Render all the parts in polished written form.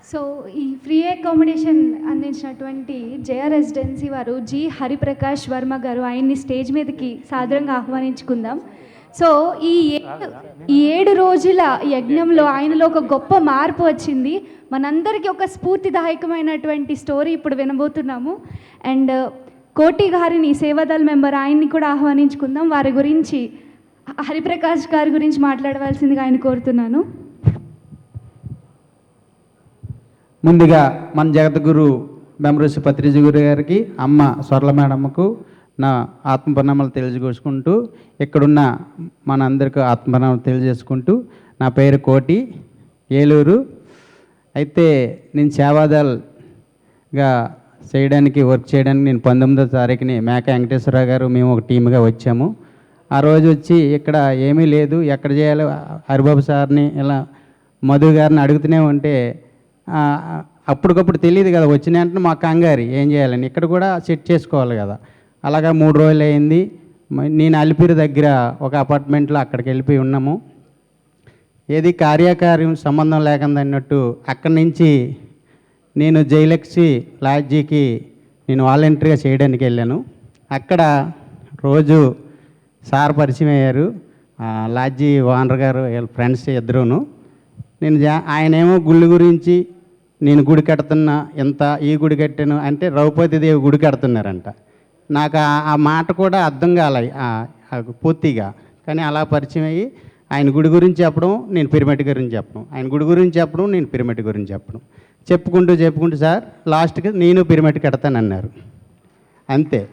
So ఈ free accommodation అందించినటువంటి జయ residency వారు జి హరిప్రకాష్ వర్మ గారు ఆయన్ని స్టేజ్ మీదకి సాదరంగా ఆహ్వానించుకుందాం. సో ఈ 7 రోజుల యజ్ఞంలో ఆయనలో ఒక గొప్ప మార్పు వచ్చింది. మనందరికీ ఒక స్ఫూర్తిదాయకమైనటువంటి స్టోరీ ఇప్పుడు వినబోతున్నాము. అండ్ కోటి గారిని సేవాదల్ మెంబర్ ఆయన్ని కూడా ఆహ్వానించుకుందాం. వారి గురించి హరిప్రకాష్ గారి గురించి మాట్లాడవలసిందిగా ఆయన కోరుతున్నాను. ముందుగా మన జగద్గురు బెమరూసి పత్రిజీ గురు గారికి, అమ్మ స్వర్ల మేడమ్మకు నా ఆత్మప్రణామాలు తెలియజేసుకుంటూ, ఇక్కడున్న మన అందరికీ ఆత్మప్రణామాలు తెలియజేసుకుంటూ, నా పేరు కోటి, ఏలూరు. అయితే నేను సేవాదల్గా వర్క్ చేయడానికి నేను 19వ తారీఖుని మేక వెంకటేశ్వరరావు గారు మేము ఒక టీమ్గా వచ్చాము. ఆ రోజు వచ్చి ఇక్కడ ఏమీ లేదు, ఎక్కడ చేయాలో హరిబాబు సార్ని ఇలా మధు గారిని అడుగుతూనే ఉంటే అప్పటికప్పుడు తెలియదు కదా, వచ్చిన వెంటనే మా కంగారి ఏం చేయాలని, ఇక్కడ కూడా సెట్ చేసుకోవాలి కదా. అలాగా 3 రోజులు అయింది. నేను అలిపిరి దగ్గర ఒక అపార్ట్మెంట్లో అక్కడికి వెళ్ళిపోయి ఉన్నాము. ఏది కార్యకార్యం సంబంధం లేకుండా అన్నట్టు అక్కడి నుంచి నేను జైలక్సీ లాడ్జీకి నేను వాలంటరీగా చేయడానికి వెళ్ళాను. అక్కడ రోజు సార్ పరిచయం అయ్యారు, లాడ్జీ ఓనర్ గారు వీళ్ళ ఫ్రెండ్స్ ఇద్దరును. నేను ఆయనేమో గుళ్ళు గురించి, నేను గుడి కడుతున్నా, ఎంత ఈ గుడి కట్టాను అంటే రఘుపతి దేవి గుడి కడుతున్నారంట. నాకు ఆ మాట కూడా అర్థం కాలే పూర్తిగా. కానీ అలా పరిచయం అయ్యి ఆయన గుడి గురించి చెప్పడం, నేను పిరమిడ్ గురించి చెప్పడం, ఆయన గుడి గురించి చెప్పడం, నేను పిరమిడ్ గురించి చెప్పడం, చెప్పుకుంటూ సార్ లాస్ట్కి నేను పిరమిడ్ కడతానన్నారు. అంతే.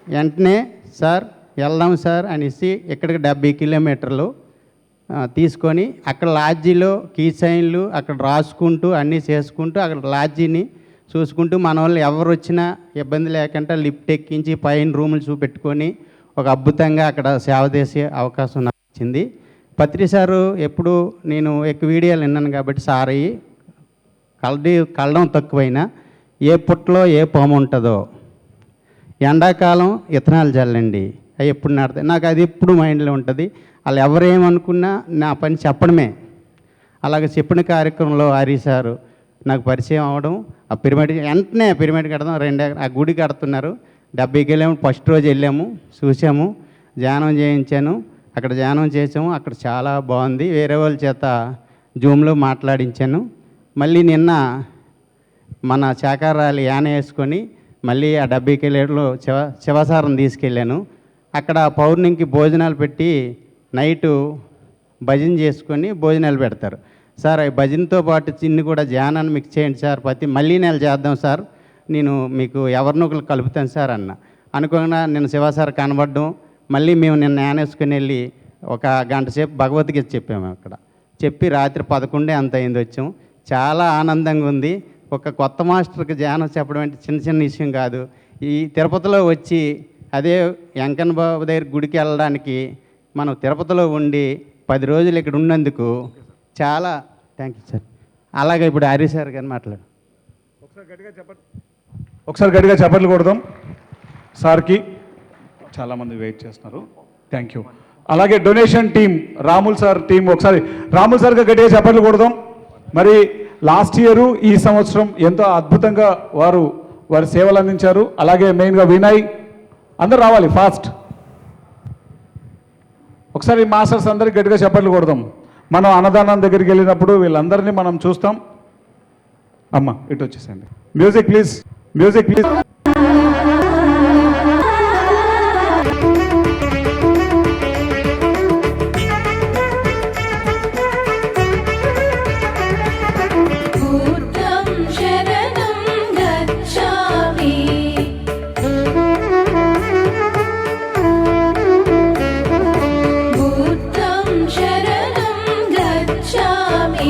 వెంటనే సార్ వెళ్దాం సార్ అనేసి ఇక్కడికి 70 కిలోమీటర్లు తీసుకొని అక్కడ లాడ్జీలో కీ సైన్లు అక్కడ రాసుకుంటూ అన్నీ చేసుకుంటూ అక్కడ లాడ్జీని చూసుకుంటూ మన వాళ్ళు ఎవరు వచ్చినా ఇబ్బంది లేకుండా లిఫ్ట్ ఎక్కించి పైన రూములు చూపెట్టుకొని ఒక అద్భుతంగా అక్కడ సేవ చేసే అవకాశం నాకు వచ్చింది. పత్రి సారు ఎప్పుడు నేను ఎక్కువ వీడియోలు విన్నాను కాబట్టి సార్ అయ్యి కళ్ళడం తక్కువైనా ఏ పుట్టలో ఏ పాము ఉంటుందో, ఎండాకాలం ఇత్తనాలు చల్లండి అవి ఎప్పుడు నాడతాయి, నాకు అది ఎప్పుడు మైండ్లో ఉంటుంది. వాళ్ళు ఎవరేమనుకున్నా నా పని చెప్పడమే. అలాగే చెప్పిన కార్యక్రమంలో హరి సారు నాకు పరిచయం అవ్వడం, ఆ వెంటనే పిరమిడ్ కడదాం, 2 ఆ గుడి కడుతున్నారు. 70 కిలోమీటర్ ఫస్ట్ రోజు వెళ్ళాము, చూసాము, ధ్యానం చేయించాను, అక్కడ ధ్యానం చేసాము. అక్కడ చాలా బాగుంది. వేరే వాళ్ళ చేత జూమ్లో మాట్లాడించాను. మళ్ళీ నిన్న మన శాకారాలు యాన వేసుకొని మళ్ళీ ఆ 70 కిలోమీటర్లు శివసారం తీసుకెళ్ళాను. అక్కడ పౌర్ణమికి భోజనాలు పెట్టి నైటు భజన చేసుకొని భోజనాలు పెడతారు. సార్ ఈ భజనతో పాటు చిన్ని కూడా ధ్యానాన్ని మీకు చేయండి సార్, మళ్ళీ నెల చేద్దాం సార్, నేను మీకు ఎవరినొకరు కలుపుతాను సార్ అన్న. అనుకోకుండా నేను శివసార్ కనబడడం, మళ్ళీ మేము నిన్న యానేసుకొని వెళ్ళి ఒక గంట సేపు భగవద్గీత చెప్పాము. అక్కడ చెప్పి రాత్రి 11 అంత అయింది వచ్చాము. చాలా ఆనందంగా ఉంది. ఒక కొత్త మాస్టర్కి ధ్యానం చెప్పడం అంటే చిన్న విషయం కాదు. ఈ తిరుపతిలో వచ్చి అదే వెంకన్న బాబు దగ్గర గుడికి వెళ్ళడానికి మనం తిరుపతిలో ఉండి 10 రోజులు ఇక్కడ ఉన్నందుకు చాలా థ్యాంక్ యూ సార్. అలాగే ఇప్పుడు హరి సార్ గారిని మాట్లాడు. ఒకసారి గట్టిగా చప్పట్లు కొడదాం సార్కి. చాలామంది వెయిట్ చేస్తున్నారు. Thank you. అలాగే డొనేషన్ టీం, రాముల్ సార్ టీం, ఒకసారి రాముల్ సార్గా గట్టిగా చప్పట్లు కొడదాం. మరి లాస్ట్ ఇయరు ఈ సంవత్సరం ఎంతో అద్భుతంగా వారి సేవలు అందించారు. అలాగే మెయిన్గా వినయ్, అందరు రావాలి ఫాస్ట్. ఒకసారి మాస్టర్స్ అందరికి గట్టిగా చప్పట్లు కొడదాం. మనం అన్నదానం దగ్గరికి వెళ్ళినప్పుడు వీళ్ళందరినీ మనం చూస్తాం. అమ్మ ఇటు వచ్చేసండి. Music please, music please. शरणं गच्छामि।